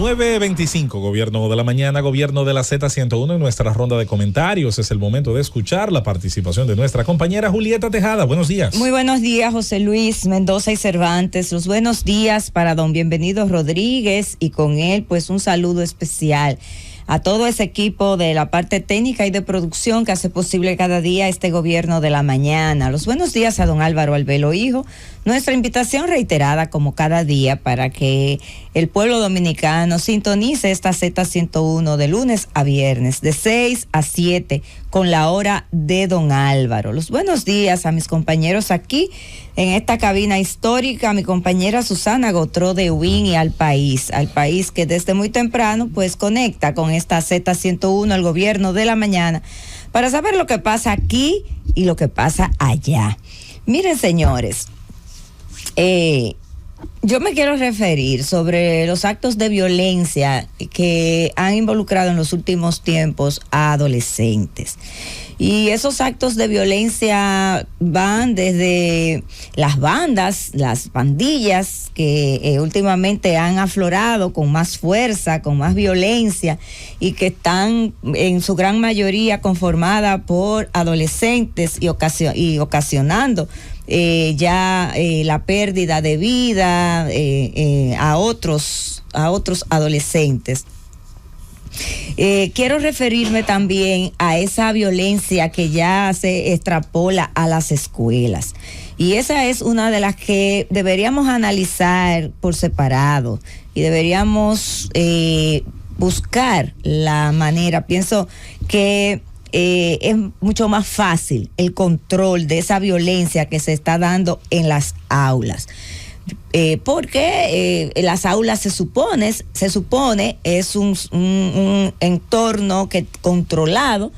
9:25, Gobierno de la Mañana, Gobierno de la Z101. En nuestra ronda de comentarios es el momento de escuchar la participación de nuestra compañera Julieta Tejada. Buenos días. Muy buenos días, José Luis Mendoza y Cervantes. Los buenos días para don Bienvenido Rodríguez y con él pues un saludo especial a todo ese equipo de la parte técnica y de producción que hace posible cada día este Gobierno de la Mañana. Los buenos días a don Álvaro Albelo Hijo. Nuestra invitación reiterada como cada día para que el pueblo dominicano sintonice esta Z101 de lunes a viernes de 6 a 7 con la hora de don Álvaro. Los buenos días a mis compañeros aquí en esta cabina histórica, a mi compañera Susana Gotró de UIN y al país que desde muy temprano pues conecta con esta Z101, el Gobierno de la Mañana, para saber lo que pasa aquí y lo que pasa allá. Miren, señores, yo me quiero referir sobre los actos de violencia que han involucrado en los últimos tiempos a adolescentes. Y esos actos de violencia van desde las bandas, las pandillas que últimamente han aflorado con más fuerza, con más violencia y que están en su gran mayoría conformadas por adolescentes y ocasionando la pérdida de vida a otros adolescentes. Quiero referirme también a esa violencia que ya se extrapola a las escuelas. Y esa es una de las que deberíamos analizar por separado y deberíamos buscar la manera. Pienso que es mucho más fácil el control de esa violencia que se está dando en las aulas. Porque las aulas se supone es un entorno controlado,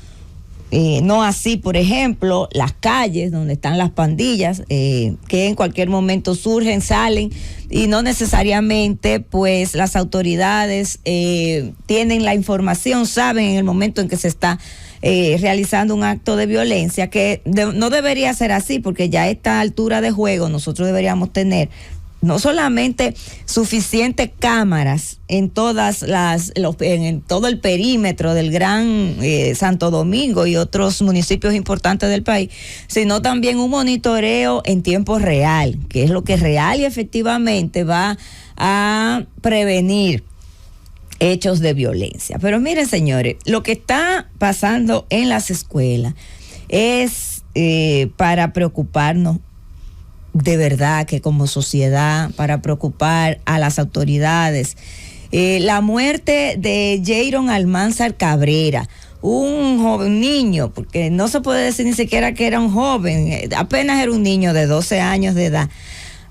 no así, por ejemplo, las calles donde están las pandillas, que en cualquier momento surgen, salen, y no necesariamente pues las autoridades tienen la información, saben en el momento en que se está realizando un acto de violencia, que no debería ser así, porque ya a esta altura de juego nosotros deberíamos tener no solamente suficientes cámaras en en todo el perímetro del Gran Santo Domingo y otros municipios importantes del país, sino también un monitoreo en tiempo real, que es lo que real y efectivamente va a prevenir hechos de violencia. Pero miren, señores, lo que está pasando en las escuelas es para preocuparnos de verdad, que como sociedad, para preocupar a las autoridades. La muerte de Jairon Almanzar Cabrera, un joven niño, porque no se puede decir ni siquiera que era un joven, apenas era un niño de 12 años de edad,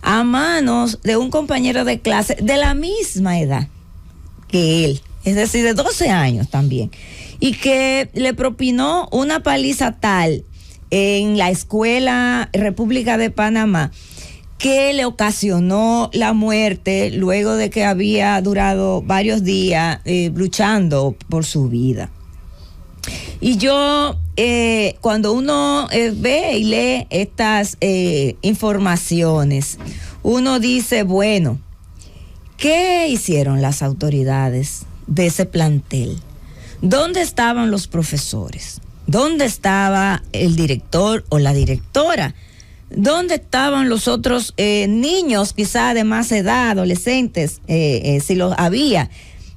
a manos de un compañero de clase de la misma edad que él, es decir, de 12 años también, y que le propinó una paliza tal en la Escuela República de Panamá que le ocasionó la muerte luego de que había durado varios días luchando por su vida. Y yo, cuando uno ve y lee estas informaciones, uno dice, bueno, ¿qué hicieron las autoridades de ese plantel? ¿Dónde estaban los profesores? ¿Dónde estaba el director o la directora? ¿Dónde estaban los otros niños, quizá de más edad, adolescentes, si los había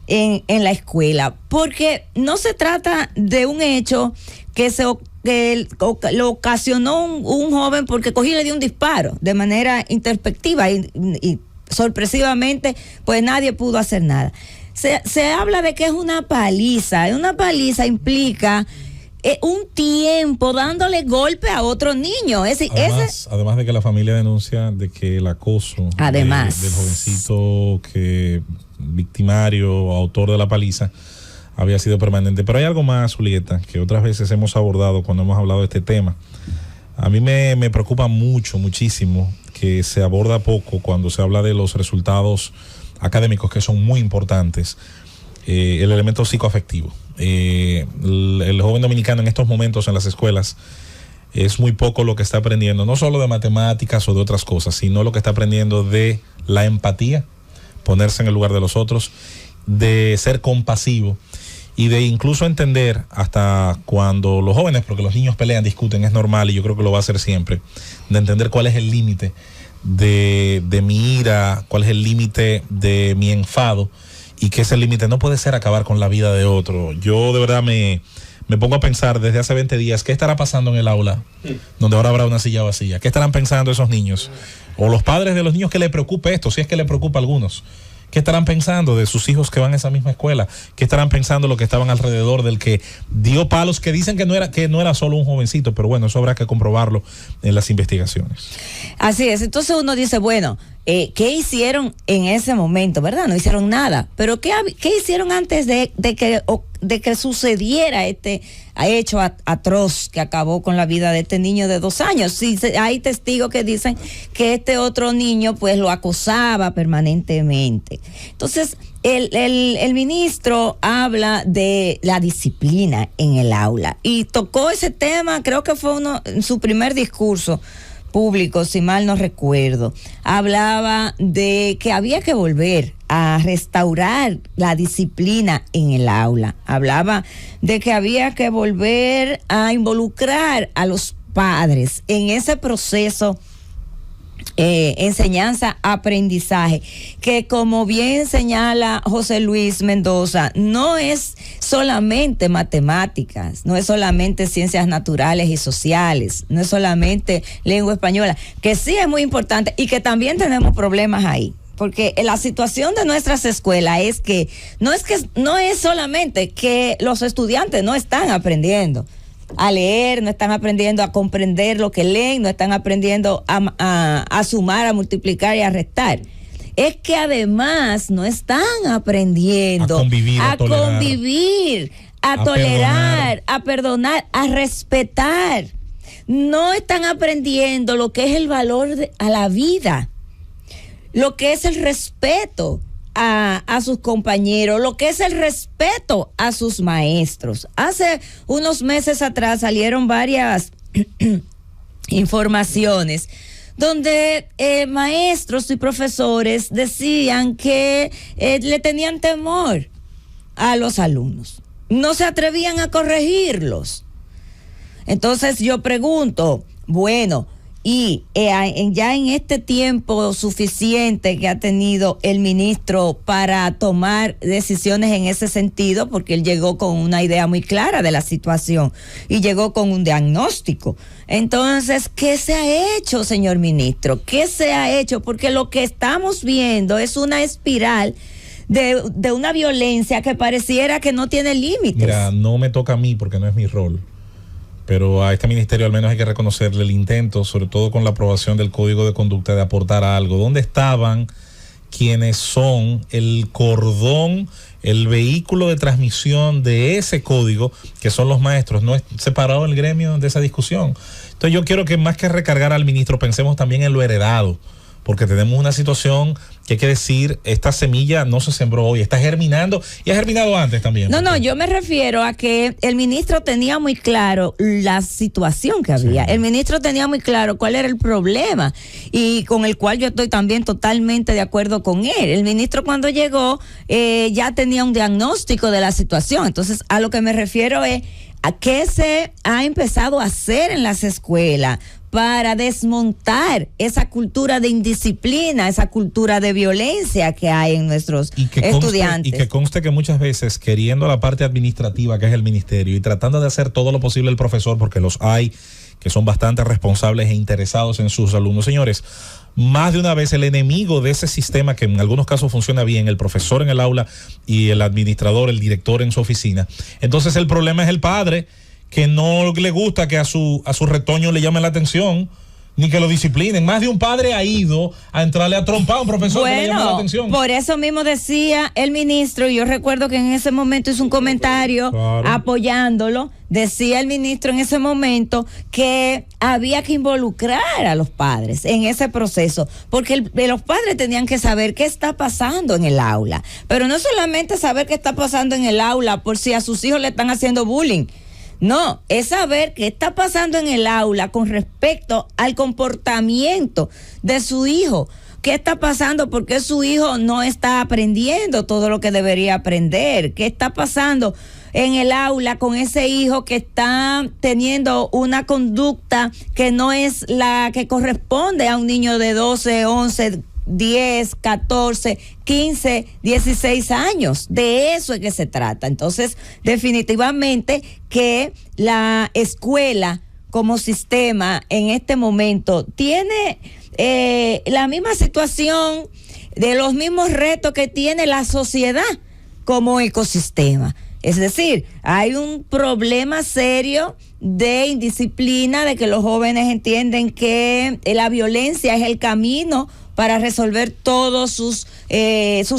en la escuela? Porque no se trata de un hecho que lo ocasionó un joven porque cogió y le dio un disparo de manera introspectiva y sorpresivamente pues nadie pudo hacer nada. Se habla de que es una paliza. Una paliza implica un tiempo dándole golpe a otro niño. Además de que la familia denuncia de que el acoso del jovencito victimario o autor de la paliza había sido permanente. Pero hay algo más, Julieta, que otras veces hemos abordado cuando hemos hablado de este tema. A mí me preocupa muchísimo que se aborda poco cuando se habla de los resultados académicos, que son muy importantes, el elemento psicoafectivo. El joven dominicano en estos momentos en las escuelas es muy poco lo que está aprendiendo, no solo de matemáticas o de otras cosas, sino lo que está aprendiendo de la empatía, ponerse en el lugar de los otros de ser compasivo y de incluso entender hasta cuando los jóvenes, porque los niños pelean, discuten, es normal y yo creo que lo va a hacer siempre, de entender cuál es el límite de mi ira, cuál es el límite de mi enfado, y que ese límite no puede ser acabar con la vida de otro. Yo de verdad me pongo a pensar desde hace 20 días, ¿qué estará pasando en el aula donde ahora habrá una silla vacía? ¿Qué estarán pensando esos niños? O los padres de los niños que les preocupe esto, si es que les preocupa a algunos. ¿Qué estarán pensando de sus hijos que van a esa misma escuela? ¿Qué estarán pensando los que estaban alrededor del que dio palos, que dicen que no era solo un jovencito? Pero bueno, eso habrá que comprobarlo en las investigaciones. Así es, entonces uno dice, bueno, ¿qué hicieron en ese momento? ¿Verdad? No hicieron nada, pero ¿qué hicieron antes de que sucediera este hecho atroz que acabó con la vida de este niño de 2 años? Sí, hay testigos que dicen que este otro niño pues lo acosaba permanentemente. Entonces, el ministro habla de la disciplina en el aula y tocó ese tema, creo que fue en su primer discurso público, si mal no recuerdo. Hablaba de que había que volver a restaurar la disciplina en el aula. Hablaba de que había que volver a involucrar a los padres en ese proceso enseñanza-aprendizaje, que como bien señala José Luis Mendoza, no es solamente matemáticas, no es solamente ciencias naturales y sociales, no es solamente lengua española, que sí es muy importante y que también tenemos problemas ahí. Porque la situación de nuestras escuelas es que no es solamente que los estudiantes no están aprendiendo a leer, no están aprendiendo a comprender lo que leen, no están aprendiendo a sumar, a multiplicar y a restar. Es que además no están aprendiendo a convivir, a tolerar, a perdonar, a respetar. No están aprendiendo lo que es el valor a la vida, lo que es el respeto a sus compañeros, lo que es el respeto a sus maestros. Hace unos meses atrás salieron varias informaciones donde maestros y profesores decían que le tenían temor a los alumnos, no se atrevían a corregirlos. Entonces yo pregunto, bueno, y ya en este tiempo suficiente que ha tenido el ministro para tomar decisiones en ese sentido, porque él llegó con una idea muy clara de la situación y llegó con un diagnóstico. Entonces, ¿qué se ha hecho, señor ministro? ¿Qué se ha hecho? Porque lo que estamos viendo es una espiral de una violencia que pareciera que no tiene límites. Mira, no me toca a mí porque no es mi rol. Pero a este ministerio al menos hay que reconocerle el intento, sobre todo con la aprobación del Código de Conducta, de aportar algo. ¿Dónde estaban quienes son el cordón, el vehículo de transmisión de ese código, que son los maestros? No es separado el gremio de esa discusión. Entonces yo quiero que más que recargar al ministro, pensemos también en lo heredado, porque tenemos una situación que hay que decir, esta semilla no se sembró hoy, está germinando y ha germinado antes también. No, yo me refiero a que el ministro tenía muy claro la situación que había. Sí. El ministro tenía muy claro cuál era el problema y con el cual yo estoy también totalmente de acuerdo con él. El ministro cuando llegó ya tenía un diagnóstico de la situación. Entonces, a lo que me refiero es a qué se ha empezado a hacer en las escuelas para desmontar esa cultura de indisciplina, esa cultura de violencia que hay en nuestros estudiantes. Y que conste que muchas veces, queriendo la parte administrativa, que es el ministerio, y tratando de hacer todo lo posible el profesor, porque los hay que son bastante responsables e interesados en sus alumnos. Señores, más de una vez el enemigo de ese sistema, que en algunos casos funciona bien, el profesor en el aula y el administrador, el director en su oficina. Entonces el problema es el padre, que no le gusta que a su retoño le llamen la atención, ni que lo disciplinen. Más de un padre ha ido a entrarle a trompar a un profesor que le llama la atención. Por eso mismo decía el ministro, y yo recuerdo que en ese momento hizo un comentario apoyándolo. Decía el ministro en ese momento que había que involucrar a los padres en ese proceso, porque los padres tenían que saber qué está pasando en el aula, pero no solamente saber qué está pasando en el aula por si a sus hijos le están haciendo bullying, No, es saber qué está pasando en el aula con respecto al comportamiento de su hijo. ¿Qué está pasando? ¿Por qué su hijo no está aprendiendo todo lo que debería aprender? ¿Qué está pasando en el aula con ese hijo que está teniendo una conducta que no es la que corresponde a un niño de 12, 11, 10, 14, 15, 16 años? De eso es que se trata. Entonces, definitivamente que la escuela como sistema en este momento tiene la misma situación, de los mismos retos que tiene la sociedad como ecosistema. Es decir, hay un problema serio de indisciplina, de que los jóvenes entienden que la violencia es el camino para resolver todos sus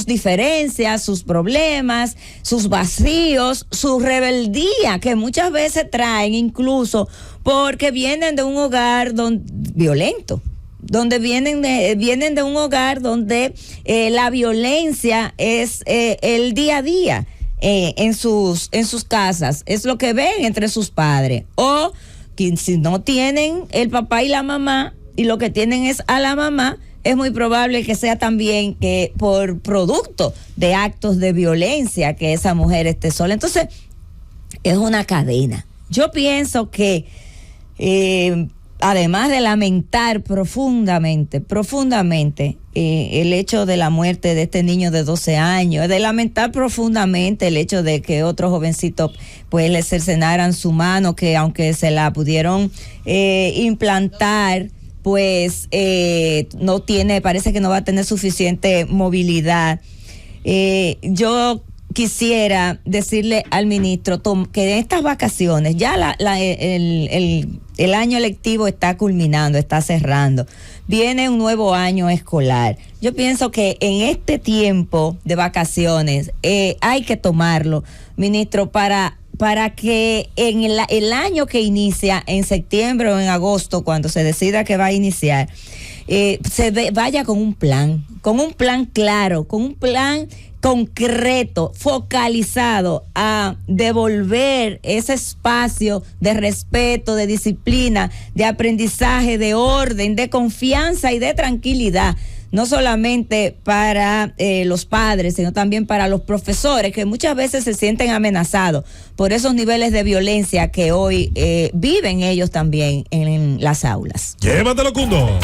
diferencias, sus problemas, sus vacíos, su rebeldía, que muchas veces traen incluso porque vienen de un hogar violento, donde vienen de un hogar donde la violencia es el día a día en sus casas, es lo que ven entre sus padres, o que si no tienen el papá y la mamá y lo que tienen es a la mamá, es muy probable que sea también que por producto de actos de violencia que esa mujer esté sola. Entonces es una cadena. Yo pienso que además de lamentar profundamente el hecho de la muerte de este niño de 12 años, de lamentar profundamente el hecho de que otro jovencito pues le cercenaran su mano, que aunque se la pudieron implantar, pues no tiene, parece que no va a tener suficiente movilidad. Yo quisiera decirle al ministro que en estas vacaciones, ya el año lectivo está culminando, está cerrando, viene un nuevo año escolar. Yo pienso que en este tiempo de vacaciones hay que tomarlo, ministro, para que en el año que inicia en septiembre o en agosto, cuando se decida que va a iniciar, vaya con un plan claro, con un plan concreto, focalizado a devolver ese espacio de respeto, de disciplina, de aprendizaje, de orden, de confianza y de tranquilidad, no solamente para los padres, sino también para los profesores, que muchas veces se sienten amenazados por esos niveles de violencia que hoy viven ellos también en las aulas. Llévatelo, Cundo.